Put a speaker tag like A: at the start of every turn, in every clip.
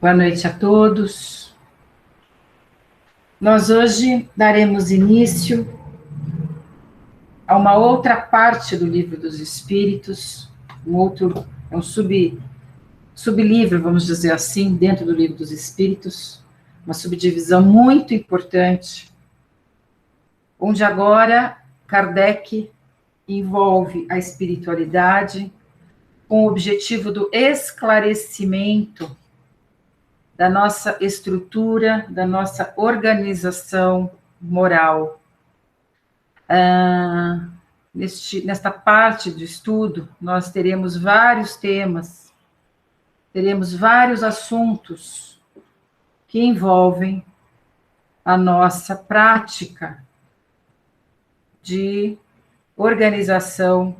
A: Boa noite a todos. Nós hoje daremos início a uma outra parte do Livro dos Espíritos, um sublivro, vamos dizer assim, dentro do Livro dos Espíritos, uma subdivisão muito importante, onde agora Kardec envolve a espiritualidade com o objetivo do esclarecimento da nossa estrutura, da nossa organização moral. Nesta parte do estudo, nós teremos vários temas, teremos vários assuntos que envolvem a nossa prática de organização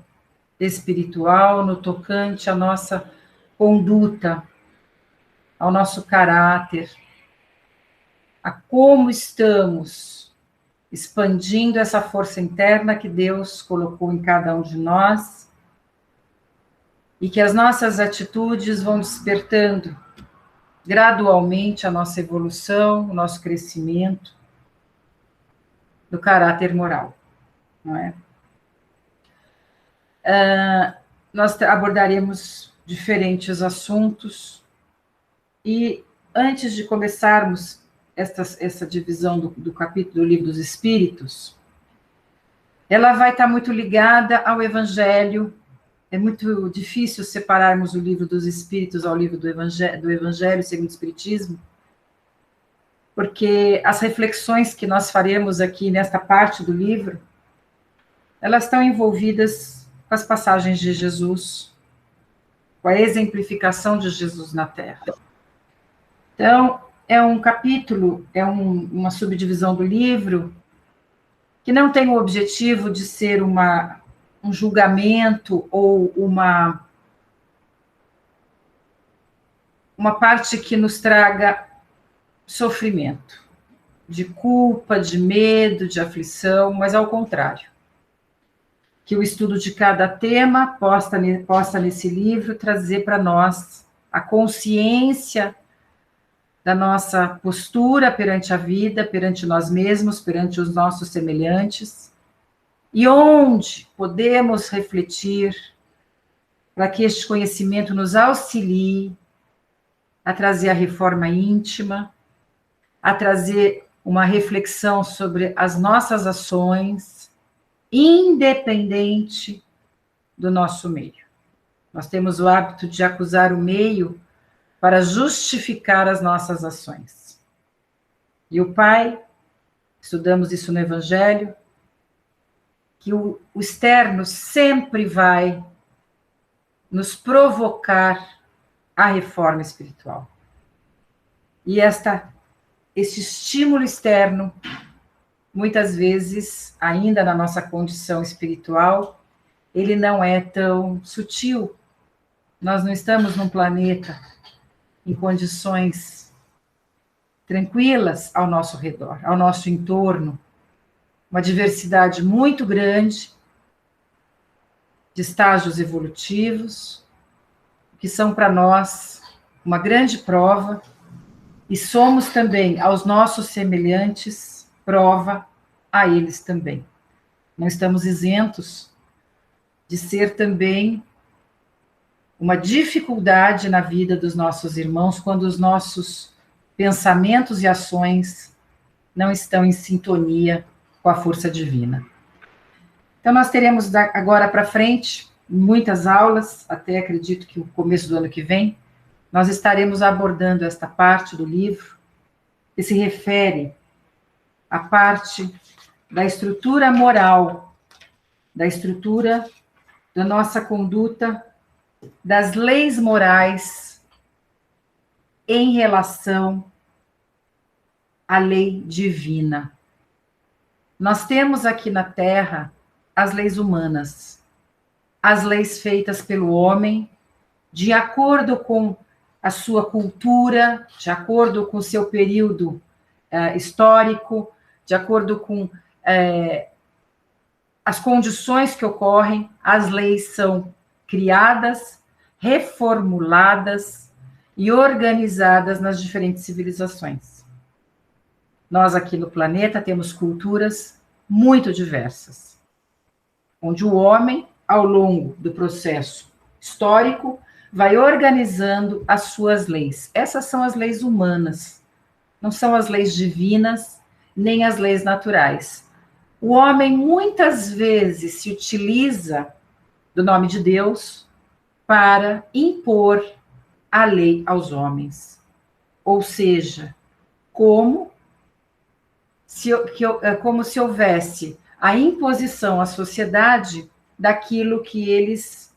A: espiritual no tocante à nossa conduta, ao nosso caráter, a como estamos expandindo essa força interna que Deus colocou em cada um de nós e que as nossas atitudes vão despertando gradualmente a nossa evolução, o nosso crescimento do caráter moral, não é? Nós abordaremos diferentes assuntos. E antes de começarmos essa divisão do capítulo do Livro dos Espíritos, ela vai estar muito ligada ao Evangelho. É muito difícil separarmos o Livro dos Espíritos ao livro do Evangelho segundo o Espiritismo, porque as reflexões que nós faremos aqui nesta parte do livro, elas estão envolvidas com as passagens de Jesus, com a exemplificação de Jesus na Terra. Então, é um capítulo, uma subdivisão do livro que não tem o objetivo de ser um julgamento ou uma parte que nos traga sofrimento, de culpa, de medo, de aflição, mas ao contrário. Que o estudo de cada tema possa nesse livro trazer para nós a consciência da nossa postura perante a vida, perante nós mesmos, perante os nossos semelhantes, e onde podemos refletir para que este conhecimento nos auxilie a trazer a reforma íntima, a trazer uma reflexão sobre as nossas ações, independente do nosso meio. Nós temos o hábito de acusar o meio para justificar as nossas ações. E o Pai, estudamos isso no Evangelho, que o externo sempre vai nos provocar a reforma espiritual. E esse estímulo externo, muitas vezes, ainda na nossa condição espiritual, ele não é tão sutil. Nós não estamos num planeta em condições tranquilas ao nosso redor, ao nosso entorno, uma diversidade muito grande de estágios evolutivos, que são para nós uma grande prova, e somos também, aos nossos semelhantes, prova a eles também. Não estamos isentos de ser também uma dificuldade na vida dos nossos irmãos quando os nossos pensamentos e ações não estão em sintonia com a força divina. Então, nós teremos agora para frente muitas aulas, até acredito que o começo do ano que vem, nós estaremos abordando esta parte do livro que se refere à parte da estrutura moral, da estrutura da nossa conduta, das leis morais em relação à lei divina. Nós temos aqui na Terra as leis humanas, as leis feitas pelo homem, de acordo com a sua cultura, de acordo com o seu período histórico, de acordo com as condições que ocorrem, as leis são criadas, reformuladas e organizadas nas diferentes civilizações. Nós aqui no planeta temos culturas muito diversas, onde o homem, ao longo do processo histórico, vai organizando as suas leis. Essas são as leis humanas, não são as leis divinas, nem as leis naturais. O homem muitas vezes se utiliza do nome de Deus para impor a lei aos homens. Ou seja, como se houvesse a imposição à sociedade daquilo que eles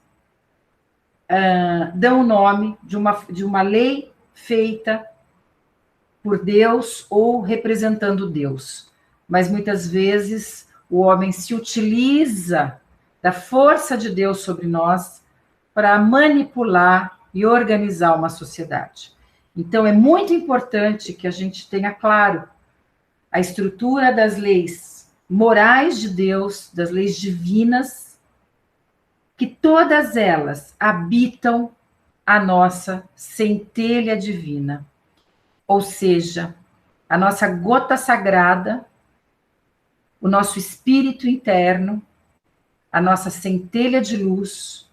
A: dão o nome de uma lei feita por Deus ou representando Deus. Mas muitas vezes o homem se utiliza da força de Deus sobre nós para manipular e organizar uma sociedade. Então é muito importante que a gente tenha claro a estrutura das leis morais de Deus, das leis divinas, que todas elas habitam a nossa centelha divina. Ou seja, a nossa gota sagrada, o nosso espírito interno, a nossa centelha de luz,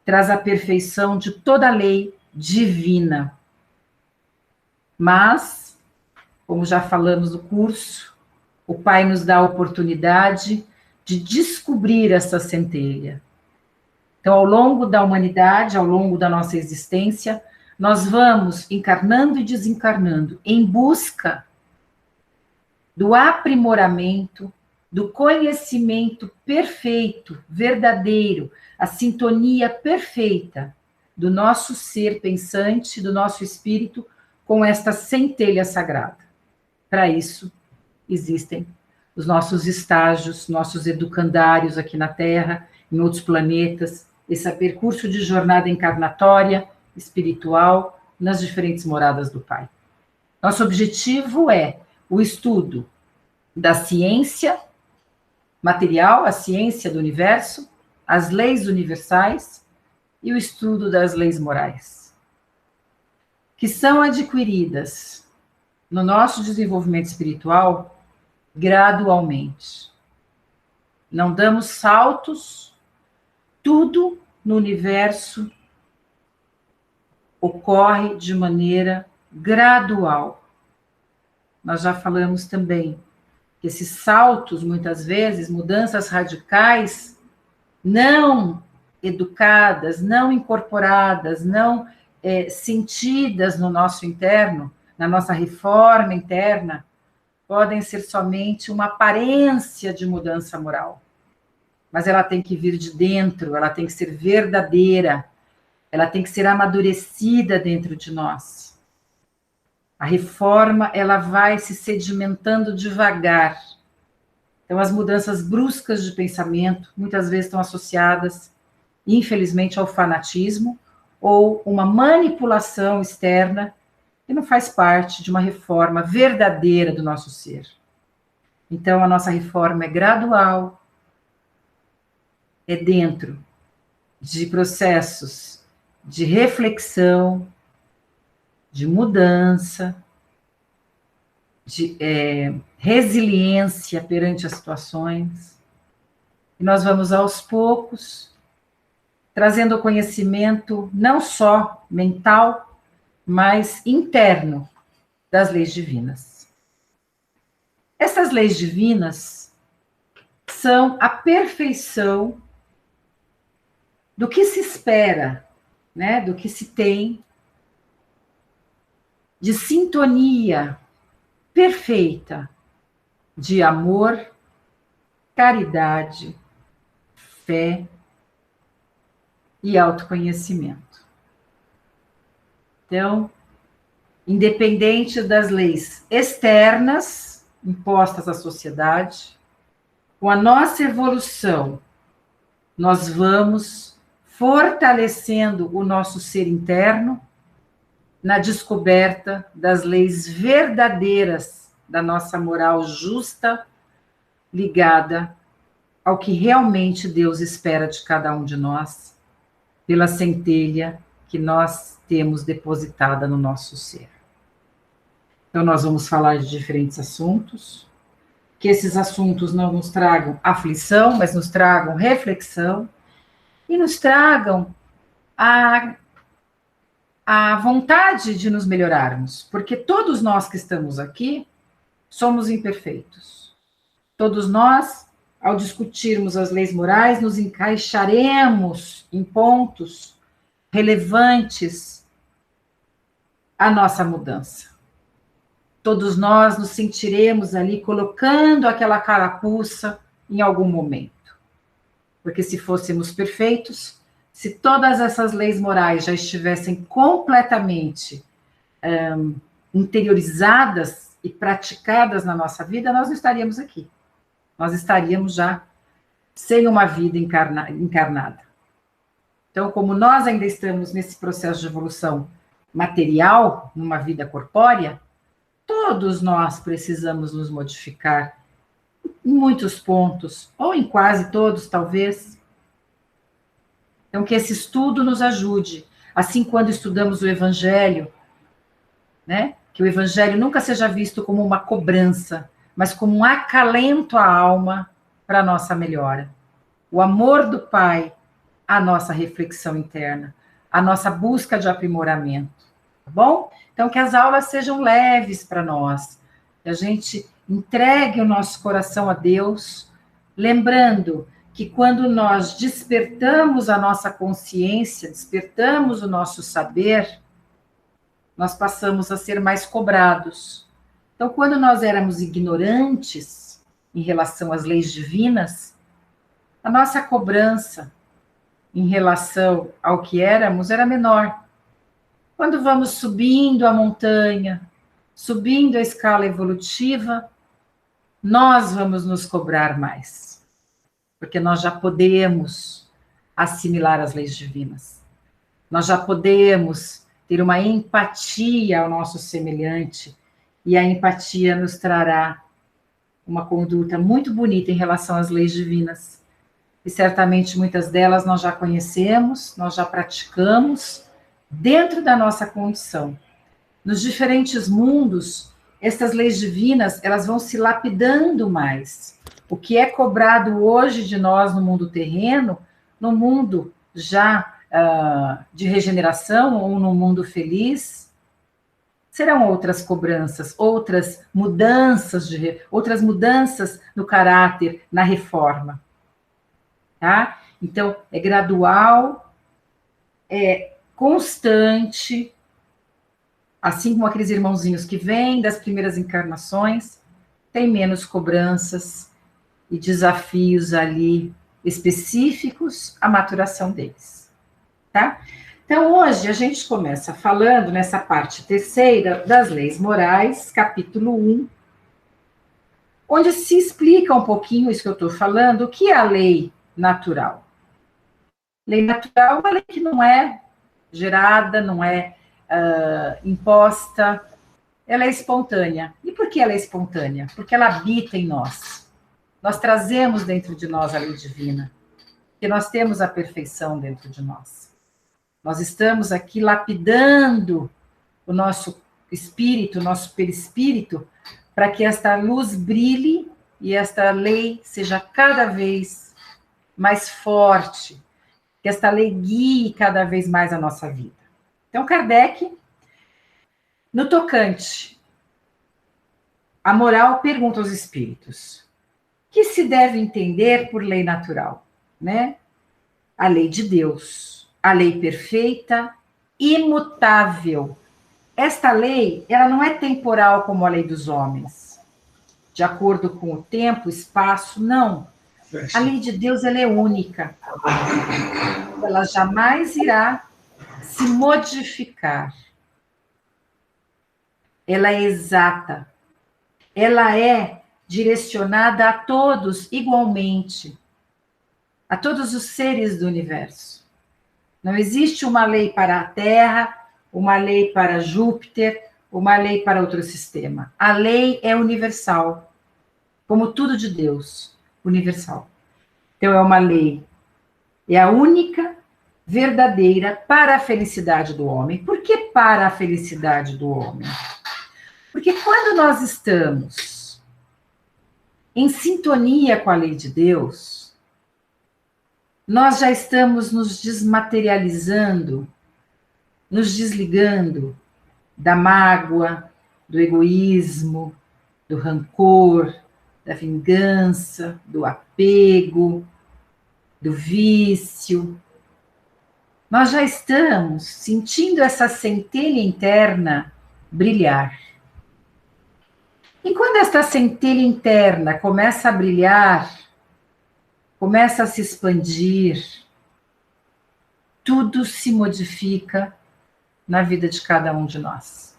A: traz a perfeição de toda a lei divina. Mas, como já falamos no curso, o Pai nos dá a oportunidade de descobrir essa centelha. Então, ao longo da humanidade, ao longo da nossa existência, nós vamos encarnando e desencarnando em busca do aprimoramento, do conhecimento perfeito, verdadeiro, a sintonia perfeita do nosso ser pensante, do nosso espírito, com esta centelha sagrada. Para isso, existem os nossos estágios, nossos educandários aqui na Terra, em outros planetas, esse percurso de jornada encarnatória, espiritual, nas diferentes moradas do Pai. Nosso objetivo é o estudo da ciência material, a ciência do universo, as leis universais e o estudo das leis morais, que são adquiridas no nosso desenvolvimento espiritual gradualmente. Não damos saltos, tudo no universo ocorre de maneira gradual. Nós já falamos também que esses saltos, muitas vezes, mudanças radicais, não educadas, não incorporadas, não sentidas no nosso interno, na nossa reforma interna, podem ser somente uma aparência de mudança moral. Mas ela tem que vir de dentro, ela tem que ser verdadeira, ela tem que ser amadurecida dentro de nós. A reforma, ela vai se sedimentando devagar. Então, as mudanças bruscas de pensamento, muitas vezes estão associadas, infelizmente, ao fanatismo ou uma manipulação externa que não faz parte de uma reforma verdadeira do nosso ser. Então, a nossa reforma é gradual, é dentro de processos de reflexão, de mudança, de resiliência perante as situações. E nós vamos, aos poucos, trazendo o conhecimento não só mental, mas interno das leis divinas. Essas leis divinas são a perfeição do que se espera, né, do que se tem de sintonia perfeita de amor, caridade, fé e autoconhecimento. Então, independente das leis externas impostas à sociedade, com a nossa evolução, nós vamos fortalecendo o nosso ser interno na descoberta das leis verdadeiras da nossa moral justa, ligada ao que realmente Deus espera de cada um de nós, pela centelha que nós temos depositada no nosso ser. Então, nós vamos falar de diferentes assuntos, que esses assuntos não nos tragam aflição, mas nos tragam reflexão e nos tragam a vontade de nos melhorarmos, porque todos nós que estamos aqui somos imperfeitos. Todos nós, ao discutirmos as leis morais, nos encaixaremos em pontos relevantes à nossa mudança. Todos nós nos sentiremos ali colocando aquela carapuça em algum momento. Porque se fôssemos perfeitos, se todas essas leis morais já estivessem completamente interiorizadas e praticadas na nossa vida, nós não estaríamos aqui. Nós estaríamos já sem uma vida encarnada. Então, como nós ainda estamos nesse processo de evolução material, numa vida corpórea, todos nós precisamos nos modificar em muitos pontos, ou em quase todos, talvez. Então, que esse estudo nos ajude, assim quando estudamos o Evangelho, né? Que o Evangelho nunca seja visto como uma cobrança, mas como um acalento à alma para a nossa melhora. O amor do Pai, a nossa reflexão interna, a nossa busca de aprimoramento, tá bom? Então, que as aulas sejam leves para nós, que a gente entregue o nosso coração a Deus, lembrando que quando nós despertamos a nossa consciência, despertamos o nosso saber, nós passamos a ser mais cobrados. Então, quando nós éramos ignorantes em relação às leis divinas, a nossa cobrança em relação ao que éramos era menor. Quando vamos subindo a montanha, subindo a escala evolutiva, nós vamos nos cobrar mais, porque nós já podemos assimilar as leis divinas. Nós já podemos ter uma empatia ao nosso semelhante, e a empatia nos trará uma conduta muito bonita em relação às leis divinas. E certamente muitas delas nós já conhecemos, nós já praticamos dentro da nossa condição. Nos diferentes mundos, estas leis divinas, elas vão se lapidando mais. O que é cobrado hoje de nós no mundo terreno, no mundo já de regeneração ou no mundo feliz, serão outras cobranças, outras mudanças no caráter, na reforma. Tá? Então, é gradual, é constante, assim como aqueles irmãozinhos que vêm das primeiras encarnações, tem menos cobranças e desafios ali específicos à maturação deles. Tá? Então, hoje a gente começa falando nessa parte terceira das leis morais, capítulo 1, onde se explica um pouquinho isso que eu estou falando, o que é a lei natural. Lei natural é uma lei que não é gerada, não é imposta, ela é espontânea. E por que ela é espontânea? Porque ela habita em nós. Nós trazemos dentro de nós a lei divina, porque nós temos a perfeição dentro de nós. Nós estamos aqui lapidando o nosso espírito, o nosso perispírito, para que esta luz brilhe e esta lei seja cada vez mais forte, que esta lei guie cada vez mais a nossa vida. Então, Kardec, no tocante à moral, pergunta aos espíritos: o que se deve entender por lei natural? Né? A lei de Deus. A lei perfeita, imutável. Esta lei, ela não é temporal como a lei dos homens, de acordo com o tempo, espaço, não. A lei de Deus, ela é única. Ela jamais irá se modificar. Ela é exata. Ela é direcionada a todos igualmente, a todos os seres do universo. Não existe uma lei para a Terra, uma lei para Júpiter, uma lei para outro sistema. A lei é universal, como tudo de Deus, universal. Então, é uma lei, é a única, verdadeira para a felicidade do homem. Por que para a felicidade do homem? Porque quando nós estamos em sintonia com a lei de Deus, nós já estamos nos desmaterializando, nos desligando da mágoa, do egoísmo, do rancor, da vingança, do apego, do vício. Nós já estamos sentindo essa centelha interna brilhar. E quando esta centelha interna começa a brilhar, começa a se expandir, tudo se modifica na vida de cada um de nós.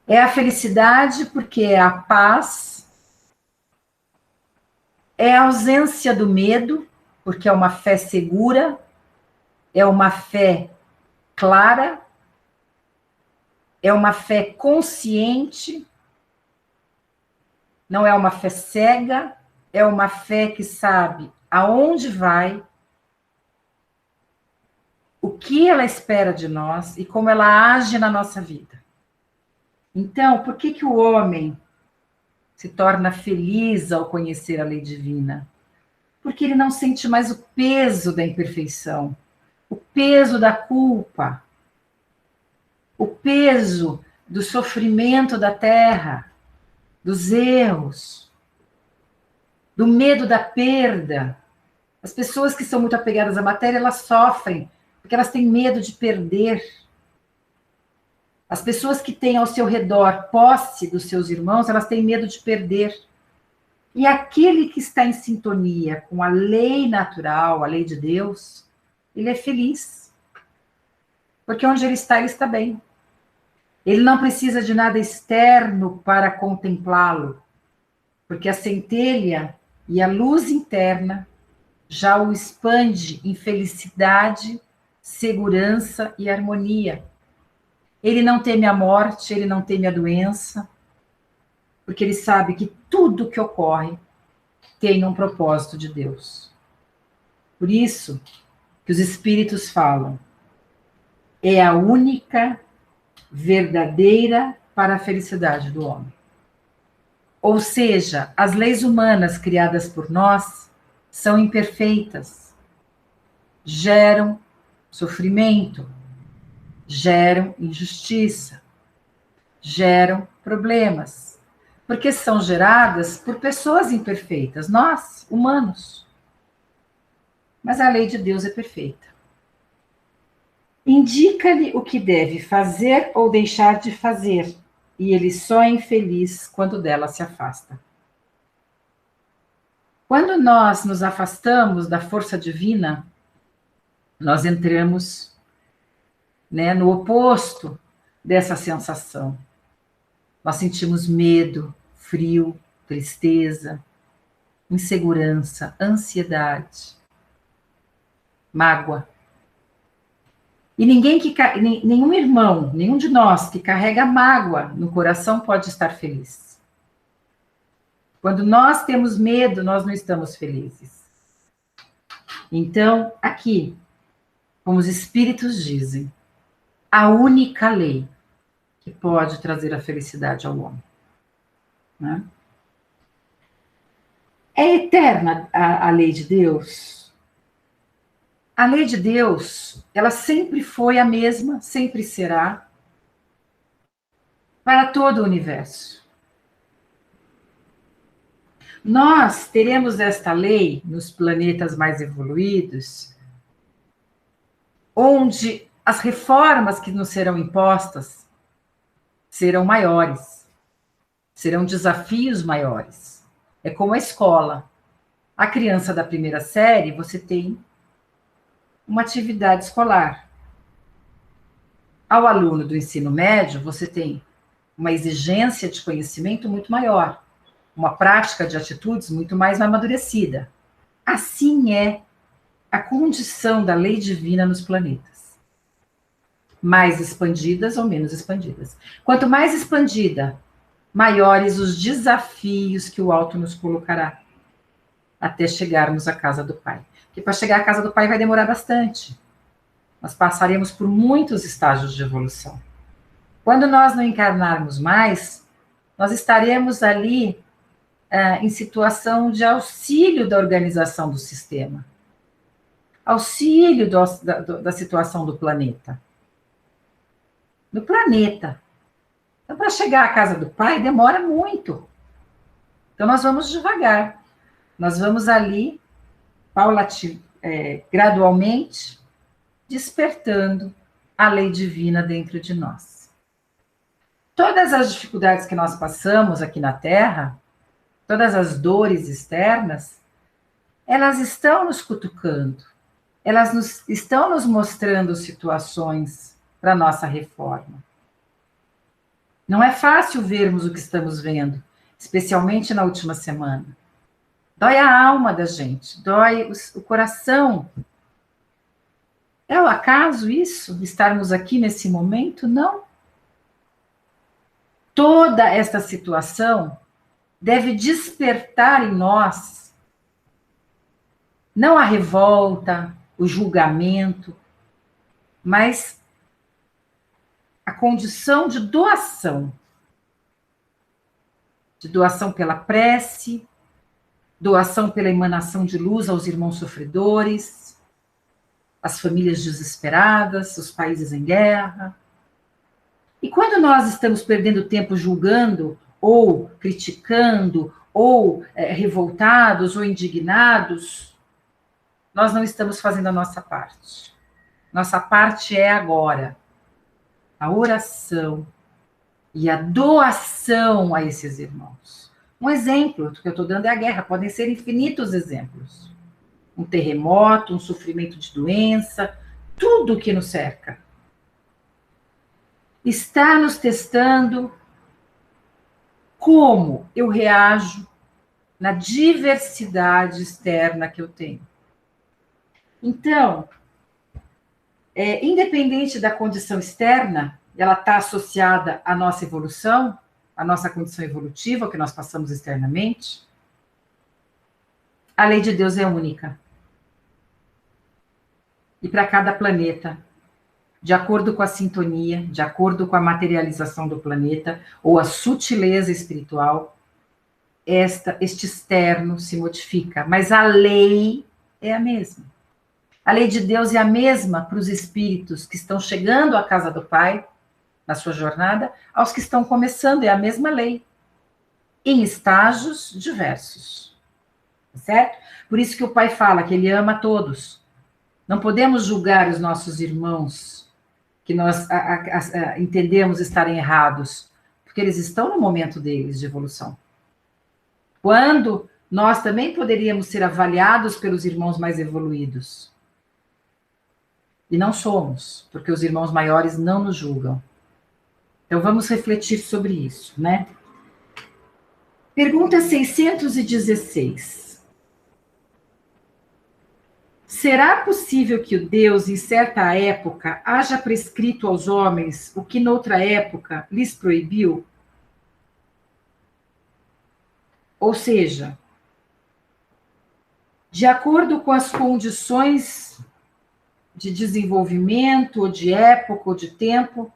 A: É a felicidade porque é a paz, é a ausência do medo, porque é uma fé segura, é uma fé clara, é uma fé consciente, não é uma fé cega, é uma fé que sabe aonde vai, o que ela espera de nós e como ela age na nossa vida. Então, por que o homem se torna feliz ao conhecer a lei divina? Porque ele não sente mais o peso da imperfeição, o peso da culpa, o peso do sofrimento da terra, dos erros, do medo da perda. As pessoas que são muito apegadas à matéria, elas sofrem, porque elas têm medo de perder. As pessoas que têm ao seu redor posse dos seus irmãos, elas têm medo de perder. E aquele que está em sintonia com a lei natural, a lei de Deus, ele é feliz. Porque onde ele está bem. Ele não precisa de nada externo para contemplá-lo, porque a centelha e a luz interna já o expande em felicidade, segurança e harmonia. Ele não teme a morte, ele não teme a doença, porque ele sabe que tudo que ocorre tem um propósito de Deus. Por isso que os espíritos falam, é a única verdadeira para a felicidade do homem. Ou seja, as leis humanas criadas por nós são imperfeitas, geram sofrimento, geram injustiça, geram problemas, porque são geradas por pessoas imperfeitas, nós, humanos. Mas a lei de Deus é perfeita. Indica-lhe o que deve fazer ou deixar de fazer, e ele só é infeliz quando dela se afasta. Quando nós nos afastamos da força divina, nós entramos, no oposto dessa sensação. Nós sentimos medo, frio, tristeza, insegurança, ansiedade, mágoa. E nenhum irmão, nenhum de nós que carrega mágoa no coração pode estar feliz. Quando nós temos medo, nós não estamos felizes. Então, aqui, como os espíritos dizem, a única lei que pode trazer a felicidade ao homem. Né? É eterna a lei de Deus? A lei de Deus, ela sempre foi a mesma, sempre será, para todo o universo. Nós teremos esta lei nos planetas mais evoluídos, onde as reformas que nos serão impostas serão maiores, serão desafios maiores. É como a escola. A criança da primeira série, você tem uma atividade escolar. Ao aluno do ensino médio, você tem uma exigência de conhecimento muito maior, uma prática de atitudes muito mais amadurecida. Assim é a condição da lei divina nos planetas. Mais expandidas ou menos expandidas. Quanto mais expandida, maiores os desafios que o alto nos colocará, até chegarmos à casa do Pai. que para chegar à casa do Pai vai demorar bastante. Nós passaremos por muitos estágios de evolução. Quando nós não encarnarmos mais, nós estaremos ali em situação de auxílio da organização do sistema, auxílio da situação do planeta. Do planeta. Então, para chegar à casa do Pai, demora muito. Então, nós vamos devagar. Nós vamos ali, gradualmente, despertando a lei divina dentro de nós. Todas as dificuldades que nós passamos aqui na Terra, todas as dores externas, elas estão nos cutucando, elas estão nos mostrando situações para nossa reforma. Não é fácil vermos o que estamos vendo, especialmente na última semana. Dói a alma da gente, dói o coração. É o acaso isso, estarmos aqui nesse momento? Não. Toda esta situação deve despertar em nós não a revolta, o julgamento, mas a condição de doação pela prece, doação pela emanação de luz aos irmãos sofredores, às famílias desesperadas, os países em guerra. E quando nós estamos perdendo tempo julgando, ou criticando, ou revoltados, ou indignados, nós não estamos fazendo a nossa parte. Nossa parte é agora a oração e a doação a esses irmãos. Um exemplo do que eu estou dando é a guerra, podem ser infinitos exemplos. Um terremoto, um sofrimento de doença, tudo que nos cerca. Está nos testando como eu reajo na diversidade externa que eu tenho. Então, independente da condição externa, ela está associada à nossa evolução, à nossa condição evolutiva, o que nós passamos externamente, a lei de Deus é única. E para cada planeta, de acordo com a sintonia, de acordo com a materialização do planeta, ou a sutileza espiritual, este externo se modifica, mas a lei é a mesma. A lei de Deus é a mesma para os espíritos que estão chegando à casa do Pai, na sua jornada, aos que estão começando, é a mesma lei, em estágios diversos. Certo? Por isso que o Pai fala que ele ama todos. Não podemos julgar os nossos irmãos que nós entendemos estarem errados, porque eles estão no momento deles de evolução. Quando nós também poderíamos ser avaliados pelos irmãos mais evoluídos. E não somos, porque os irmãos maiores não nos julgam. Então vamos refletir sobre isso, né? Pergunta 616. Será possível que o Deus, em certa época, haja prescrito aos homens o que noutra época lhes proibiu? Ou seja, de acordo com as condições de desenvolvimento, ou de época, ou de tempo,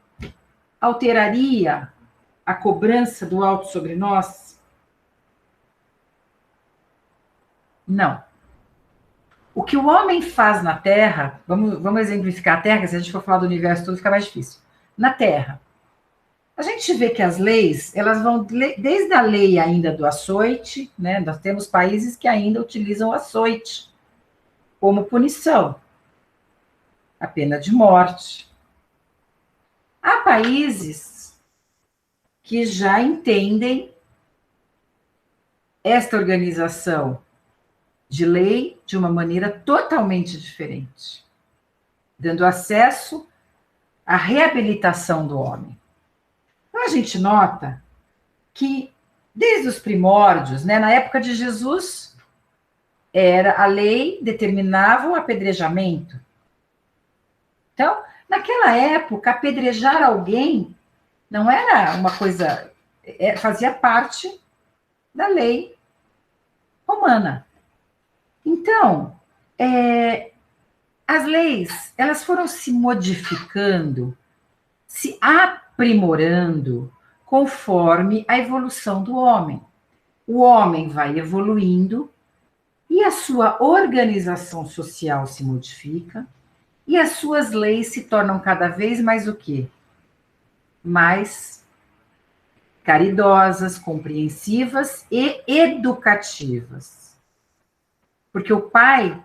A: alteraria a cobrança do alto sobre nós? Não. O que o homem faz na Terra, vamos exemplificar a Terra, se a gente for falar do universo todo, fica mais difícil. Na Terra, a gente vê que as leis, elas vão desde a lei ainda do açoite, né? Nós temos países que ainda utilizam o açoite como punição, a pena de morte. Há países que já entendem esta organização de lei de uma maneira totalmente diferente, dando acesso à reabilitação do homem. Então, a gente nota que, desde os primórdios, né, na época de Jesus, a lei determinava o apedrejamento. Então, naquela época, apedrejar alguém não era uma coisa, fazia parte da lei romana. Então, As leis, elas foram se modificando, se aprimorando conforme a evolução do homem. O homem vai evoluindo e a sua organização social se modifica e as suas leis se tornam cada vez mais o quê? Mais caridosas, compreensivas e educativas. Porque o pai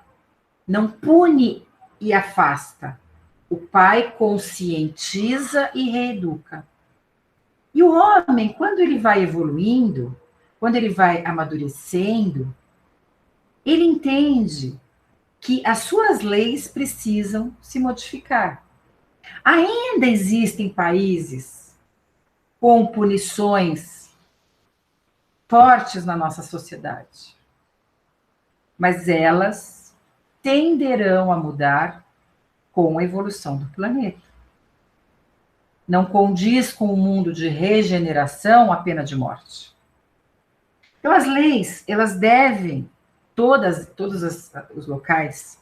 A: não pune e afasta. O pai conscientiza e reeduca. E o homem, quando ele vai evoluindo, quando ele vai amadurecendo, ele entende que as suas leis precisam se modificar. Ainda existem países com punições fortes na nossa sociedade, mas elas tenderão a mudar com a evolução do planeta. Não condiz com o mundo de regeneração a pena de morte. Então, as leis, elas devem, todos os locais,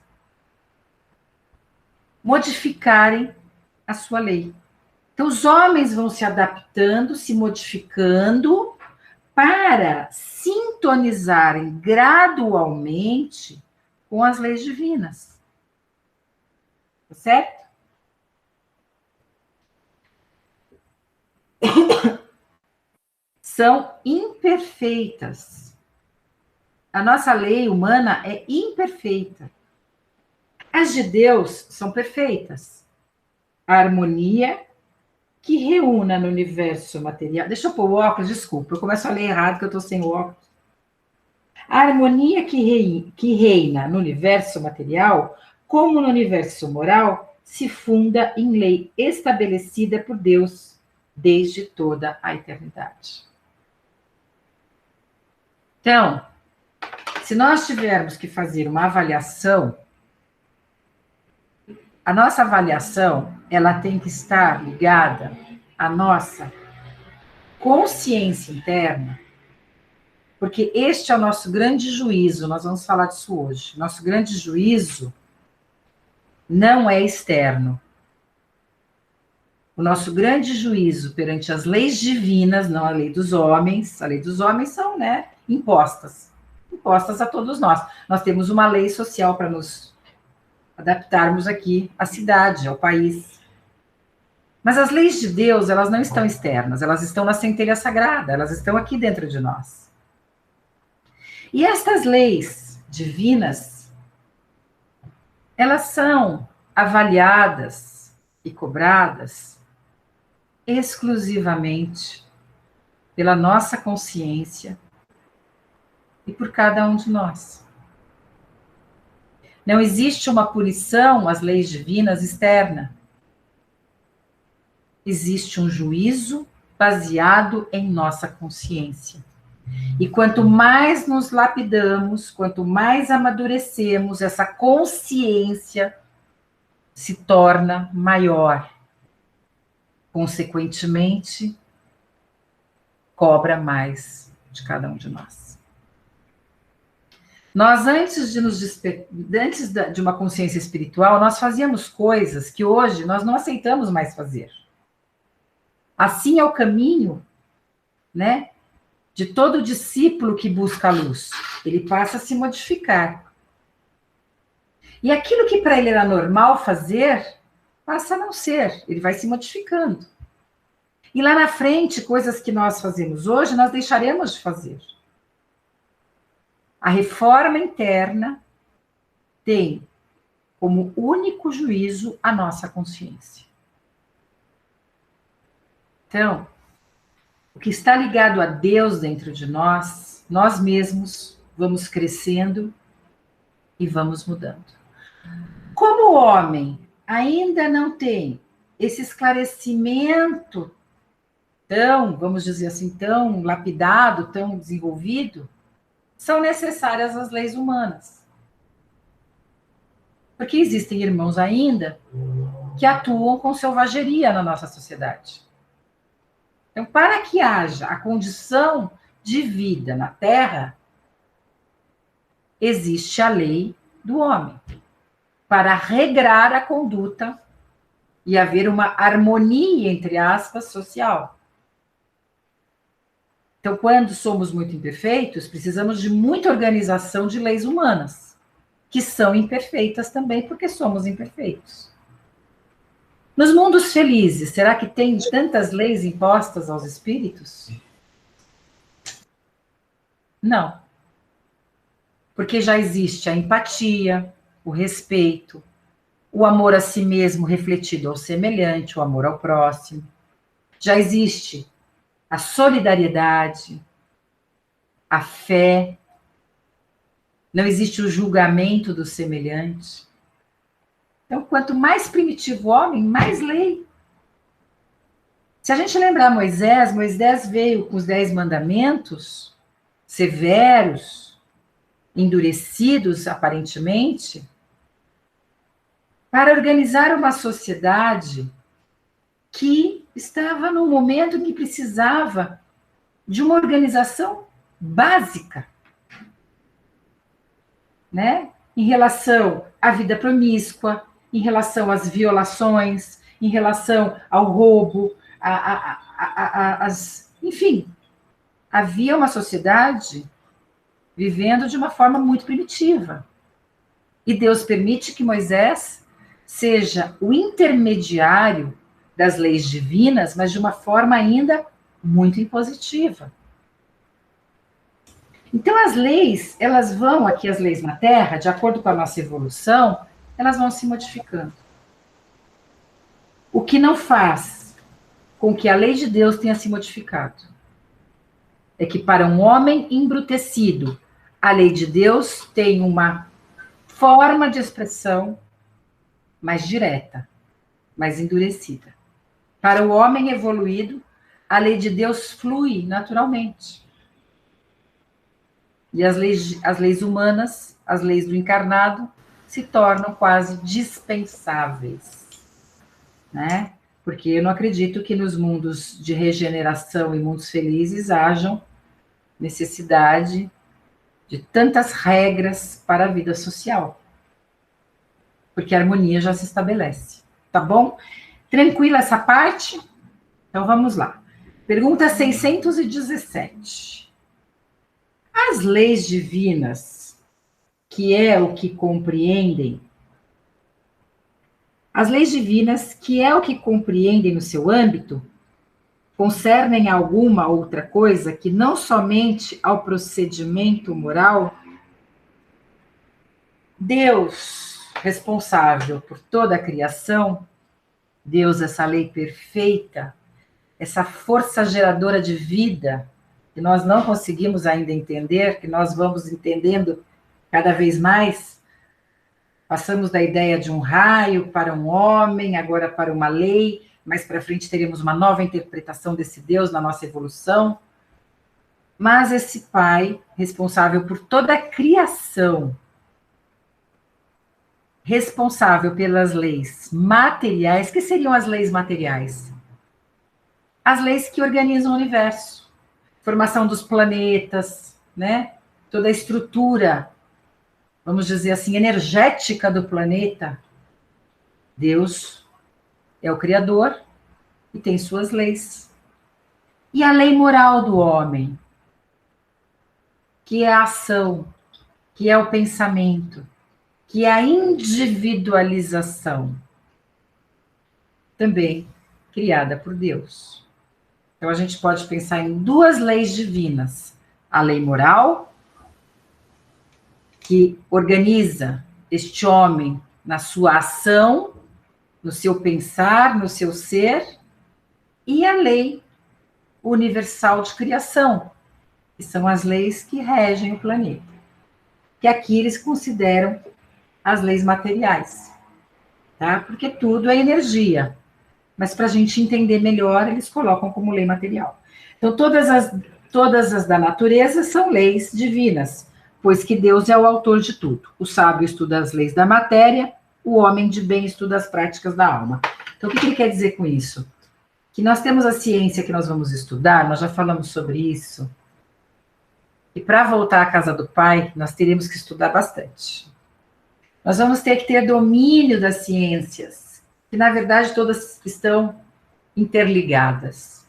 A: modificarem a sua lei. Então, os homens vão se adaptando, se modificando, para sintonizarem gradualmente com as leis divinas. Tá certo? São imperfeitas. A nossa lei humana é imperfeita. As de Deus são perfeitas. A harmonia que reúna no universo material. Deixa eu pôr o óculos, desculpa, eu começo a ler errado que eu estou sem o óculos. A harmonia que reina no universo material, como no universo moral, se funda em lei estabelecida por Deus desde toda a eternidade. Então, se nós tivermos que fazer uma avaliação, a nossa avaliação, ela tem que estar ligada à nossa consciência interna, porque este é o nosso grande juízo, nós vamos falar disso hoje. Nosso grande juízo não é externo. O nosso grande juízo perante as leis divinas, não a lei dos homens são, né, impostas a todos nós. Nós temos uma lei social para nos adaptarmos aqui à cidade, ao país. Mas as leis de Deus, elas não estão externas, elas estão na centelha sagrada, elas estão aqui dentro de nós. E estas leis divinas, elas são avaliadas e cobradas exclusivamente pela nossa consciência e por cada um de nós. Não existe uma punição às leis divinas externa. Existe um juízo baseado em nossa consciência. E quanto mais nos lapidamos, quanto mais amadurecemos, essa consciência se torna maior. Consequentemente, cobra mais de cada um de nós. Nós, antes de uma consciência espiritual, nós fazíamos coisas que hoje nós não aceitamos mais fazer. Assim é o caminho, né, de todo discípulo que busca a luz. Ele passa a se modificar. E aquilo que para ele era normal fazer, passa a não ser. Ele vai se modificando. E lá na frente, coisas que nós fazemos hoje, nós deixaremos de fazer. A reforma interna tem como único juízo a nossa consciência. Então, o que está ligado a Deus dentro de nós, nós mesmos vamos crescendo e vamos mudando. Como o homem ainda não tem esse esclarecimento tão, vamos dizer assim, tão lapidado, tão desenvolvido, são necessárias as leis humanas. Porque existem irmãos ainda que atuam com selvageria na nossa sociedade. Então, para que haja a condição de vida na Terra, existe a lei do homem, para regrar a conduta e haver uma harmonia, entre aspas, social. Então, quando somos muito imperfeitos, precisamos de muita organização de leis humanas, que são imperfeitas também, porque somos imperfeitos. Nos mundos felizes, será que tem tantas leis impostas aos espíritos? Não. Porque já existe a empatia, o respeito, o amor a si mesmo refletido ao semelhante, o amor ao próximo. Já existe a solidariedade, a fé, não existe o julgamento do semelhante. Então, quanto mais primitivo o homem, mais lei. Se a gente lembrar Moisés veio com os 10 mandamentos, severos, endurecidos, aparentemente, para organizar uma sociedade que estava num momento em que precisava de uma organização básica, né? Em relação à vida promíscua, em relação às violações, em relação ao roubo, enfim, havia uma sociedade vivendo de uma forma muito primitiva. E Deus permite que Moisés seja o intermediário das leis divinas, mas de uma forma ainda muito impositiva. Então, as leis, elas vão, aqui as leis na Terra, de acordo com a nossa evolução, elas vão se modificando. O que não faz com que a lei de Deus tenha se modificado é que para um homem embrutecido, a lei de Deus tem uma forma de expressão mais direta, mais endurecida. Para o homem evoluído, a lei de Deus flui naturalmente. E as leis humanas, as leis do encarnado, se tornam quase dispensáveis, né? Porque eu não acredito que nos mundos de regeneração e mundos felizes hajam necessidade de tantas regras para a vida social. Porque a harmonia já se estabelece, tá bom? Tranquila essa parte? Então vamos lá. Pergunta 617. As leis divinas, que é o que compreendem, as leis divinas, que é o que compreendem no seu âmbito, concernem alguma outra coisa que não somente ao procedimento moral? Deus, responsável por toda a criação, Deus, essa lei perfeita, essa força geradora de vida, que nós não conseguimos ainda entender, que nós vamos entendendo cada vez mais. Passamos da ideia de um raio para um homem, agora para uma lei, mais para frente teremos uma nova interpretação desse Deus na nossa evolução. Mas esse Pai, responsável por toda a criação, responsável pelas leis materiais, que seriam as leis materiais? As leis que organizam o universo. Formação dos planetas, né? Toda a estrutura, vamos dizer assim, energética do planeta. Deus é o Criador e tem suas leis. E a lei moral do homem, que é a ação, que é o pensamento, que é a individualização, também criada por Deus. Então, a gente pode pensar em duas leis divinas. A lei moral, que organiza este homem na sua ação, no seu pensar, no seu ser, e a lei universal de criação, que são as leis que regem o planeta. Que aqui eles consideram as leis materiais, tá? Porque tudo é energia. Mas para a gente entender melhor, eles colocam como lei material. Então, todas as da natureza são leis divinas, pois que Deus é o autor de tudo. O sábio estuda as leis da matéria, o homem de bem estuda as práticas da alma. Então, o que ele quer dizer com isso? Que nós temos a ciência que nós vamos estudar, nós já falamos sobre isso, e para voltar à casa do Pai, nós teremos que estudar bastante. Nós vamos ter que ter domínio das ciências, que na verdade todas estão interligadas.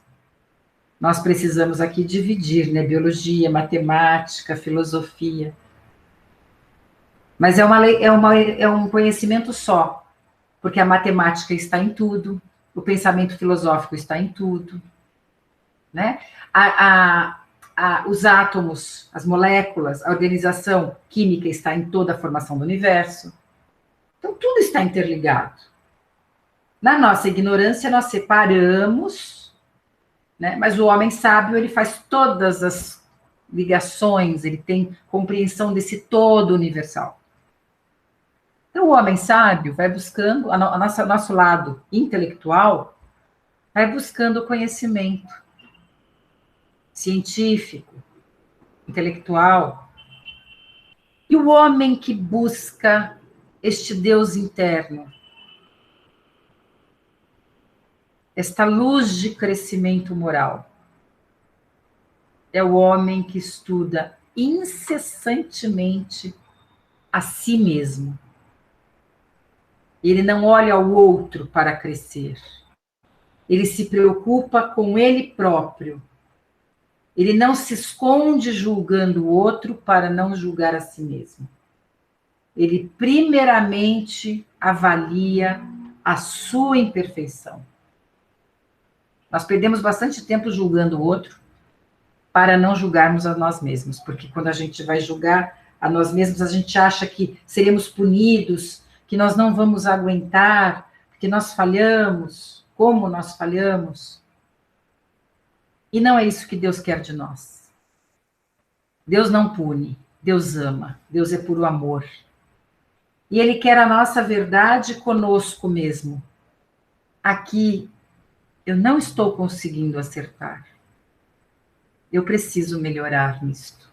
A: Nós precisamos aqui dividir, né? Biologia, matemática, filosofia. Mas é um conhecimento só, porque a matemática está em tudo, o pensamento filosófico está em tudo, né? Os átomos, as moléculas, a organização química está em toda a formação do universo. Então, tudo está interligado. Na nossa ignorância, nós separamos, né? Mas o homem sábio, ele faz todas as ligações, ele tem compreensão desse todo universal. Então, o homem sábio vai buscando, nosso lado intelectual, vai buscando conhecimento científico, intelectual. E o homem que busca este Deus interno, esta luz de crescimento moral, é o homem que estuda incessantemente a si mesmo. Ele não olha ao outro para crescer. Ele se preocupa com ele próprio. Ele não se esconde julgando o outro para não julgar a si mesmo. Ele primeiramente avalia a sua imperfeição. Nós perdemos bastante tempo julgando o outro para não julgarmos a nós mesmos, porque quando a gente vai julgar a nós mesmos, a gente acha que seremos punidos, que nós não vamos aguentar, que nós falhamos, como nós falhamos. E não é isso que Deus quer de nós. Deus não pune, Deus ama, Deus é puro amor. E Ele quer a nossa verdade conosco mesmo. Aqui, eu não estou conseguindo acertar. Eu preciso melhorar nisto.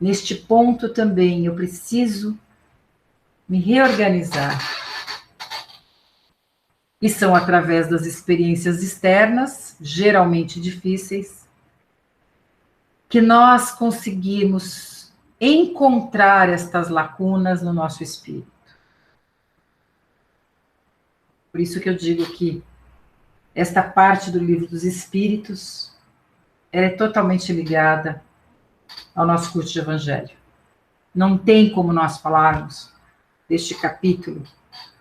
A: Neste ponto também, eu preciso me reorganizar. E são através das experiências externas, geralmente difíceis, que nós conseguimos encontrar estas lacunas no nosso espírito. Por isso que eu digo que esta parte do Livro dos Espíritos, ela é totalmente ligada ao nosso curso de Evangelho. Não tem como nós falarmos deste capítulo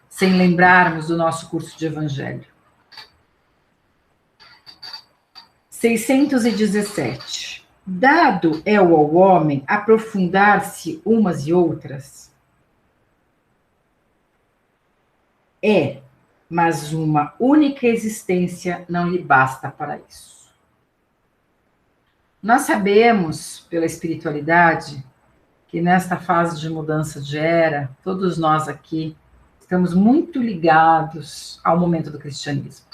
A: sem lembrarmos do nosso curso de Evangelho. 617. Dado é ao homem aprofundar-se umas e outras, mas uma única existência não lhe basta para isso. Nós sabemos, pela espiritualidade, que nesta fase de mudança de era, todos nós aqui estamos muito ligados ao momento do cristianismo.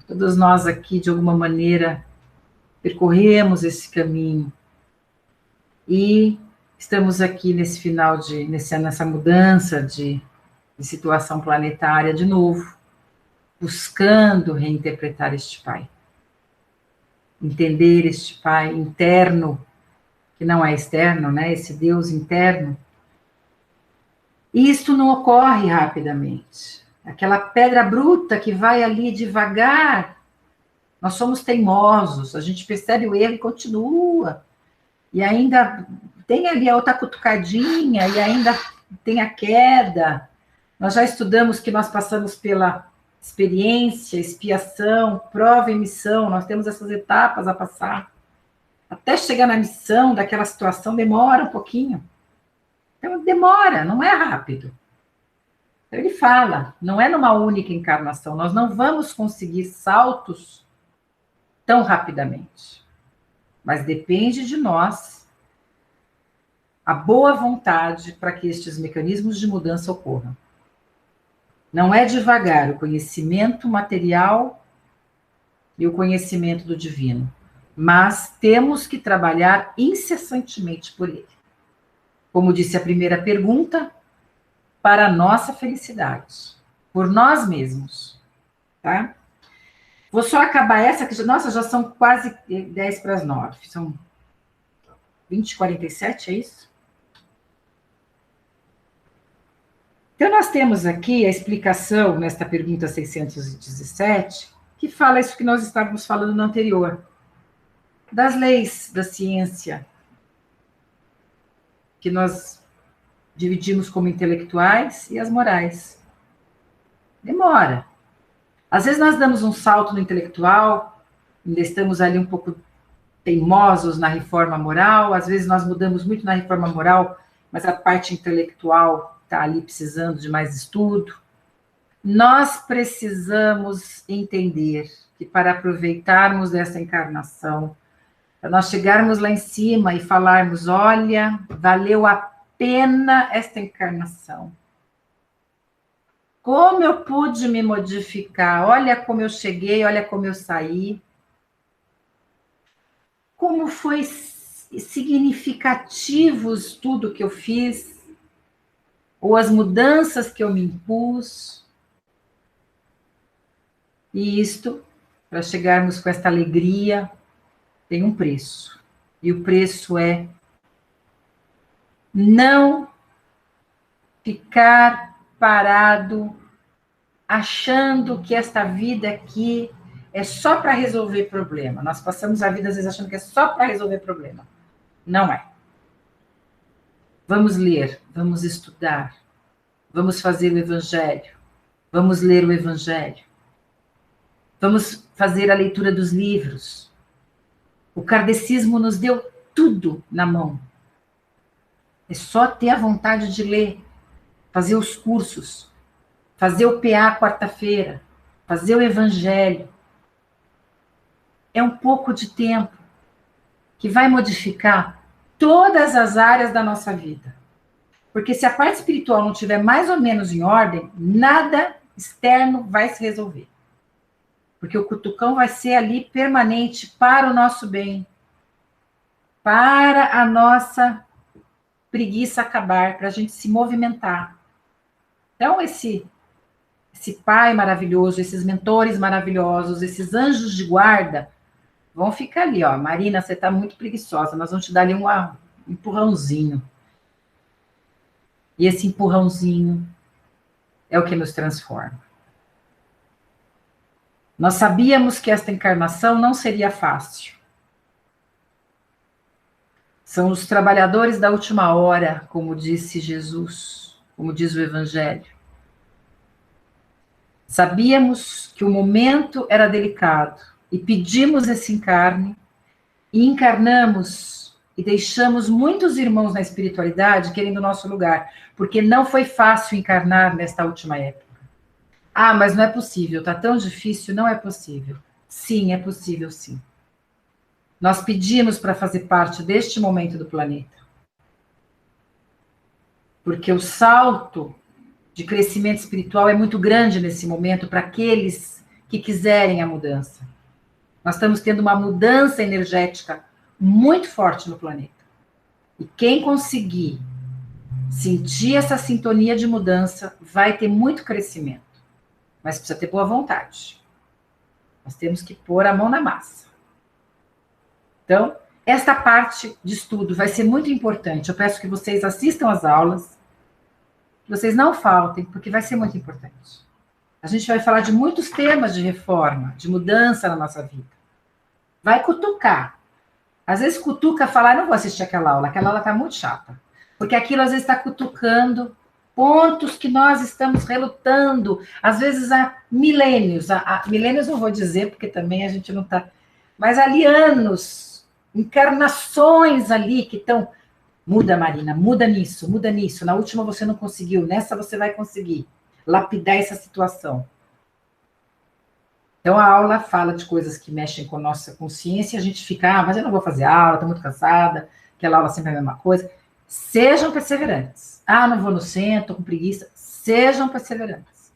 A: Todos nós aqui, de alguma maneira, percorremos esse caminho e estamos aqui nesse final nessa mudança de situação planetária de novo, buscando reinterpretar este Pai. Entender este Pai interno, que não é externo, né? Esse Deus interno. E isto não ocorre rapidamente. Aquela pedra bruta que vai ali devagar. Nós somos teimosos, a gente percebe o erro e continua. E ainda tem ali a outra cutucadinha, e ainda tem a queda. Nós já estudamos que nós passamos pela experiência, expiação, prova e missão. Nós temos essas etapas a passar. Até chegar na missão daquela situação demora um pouquinho. Então, demora, não é rápido. Então, ele fala, não é numa única encarnação, nós não vamos conseguir saltos tão rapidamente. Mas depende de nós a boa vontade para que estes mecanismos de mudança ocorram. Não é devagar o conhecimento material e o conhecimento do divino, mas temos que trabalhar incessantemente por ele. Como disse a primeira pergunta, para a nossa felicidade, por nós mesmos, tá? Vou só acabar essa, que, nossa, já são quase 10 para as 9, são 20h47, é isso? Então, nós temos aqui a explicação, nesta pergunta 617, que fala isso que nós estávamos falando no anterior, das leis da ciência, que nós dividimos como intelectuais e as morais. Demora. Às vezes nós damos um salto no intelectual, ainda estamos ali um pouco teimosos na reforma moral, às vezes nós mudamos muito na reforma moral, mas a parte intelectual está ali precisando de mais estudo. Nós precisamos entender que para aproveitarmos essa encarnação, para nós chegarmos lá em cima e falarmos, olha, valeu a pena esta encarnação. Como eu pude me modificar, olha como eu cheguei, olha como eu saí. Como foi significativos tudo que eu fiz, ou as mudanças que eu me impus. E isto, para chegarmos com esta alegria, tem um preço. E o preço é não ficar parado, achando que esta vida aqui é só para resolver problema. Nós passamos a vida, às vezes, achando que é só para resolver problema. Não é. Vamos ler, vamos estudar, vamos fazer o Evangelho, vamos ler o Evangelho, vamos fazer a leitura dos livros. O kardecismo nos deu tudo na mão. É só ter a vontade de ler, fazer os cursos, fazer o PA quarta-feira, fazer o Evangelho. É um pouco de tempo que vai modificar todas as áreas da nossa vida. Porque se a parte espiritual não estiver mais ou menos em ordem, nada externo vai se resolver. Porque o cutucão vai ser ali permanente para o nosso bem, para a nossa preguiça acabar, para a gente se movimentar. Então, esse pai maravilhoso, esses mentores maravilhosos, esses anjos de guarda, vão ficar ali, ó. Marina, você está muito preguiçosa, nós vamos te dar ali um empurrãozinho. E esse empurrãozinho é o que nos transforma. Nós sabíamos que esta encarnação não seria fácil. São os trabalhadores da última hora, como disse Jesus, como diz o Evangelho. Sabíamos que o momento era delicado e pedimos esse encarne e encarnamos e deixamos muitos irmãos na espiritualidade querendo o nosso lugar, porque não foi fácil encarnar nesta última época. Ah, mas não é possível, está tão difícil, não é possível. Sim, é possível, sim. Nós pedimos para fazer parte deste momento do planeta. Porque o salto de crescimento espiritual é muito grande nesse momento para aqueles que quiserem a mudança. Nós estamos tendo uma mudança energética muito forte no planeta. E quem conseguir sentir essa sintonia de mudança vai ter muito crescimento. Mas precisa ter boa vontade. Nós temos que pôr a mão na massa. Então, esta parte de estudo vai ser muito importante. Eu peço que vocês assistam às aulas, que vocês não faltem, porque vai ser muito importante. A gente vai falar de muitos temas de reforma, de mudança na nossa vida. Vai cutucar. Às vezes cutuca falar, não vou assistir aquela aula está muito chata. Porque aquilo às vezes está cutucando pontos que nós estamos relutando, às vezes há milênios. Milênios não vou dizer, porque também a gente não está... Mas ali anos, encarnações ali que estão... Muda, Marina, muda nisso. Na última você não conseguiu, nessa você vai conseguir lapidar essa situação. Então, a aula fala de coisas que mexem com a nossa consciência, e a gente fica, mas eu não vou fazer aula, estou muito cansada, aquela aula sempre é a mesma coisa. Sejam perseverantes. Não vou no centro, estou com preguiça. Sejam perseverantes.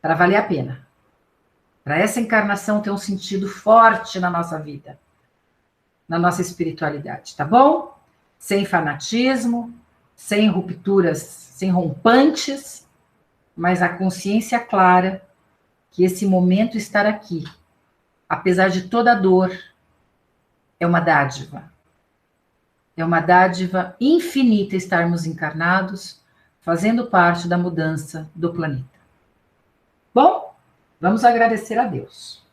A: Para valer a pena. Para essa encarnação ter um sentido forte na nossa vida, na nossa espiritualidade, tá bom? Sem fanatismo, sem rupturas, sem rompantes, mas a consciência clara que esse momento estar aqui, apesar de toda a dor, é uma dádiva. É uma dádiva infinita estarmos encarnados, fazendo parte da mudança do planeta. Bom, vamos agradecer a Deus.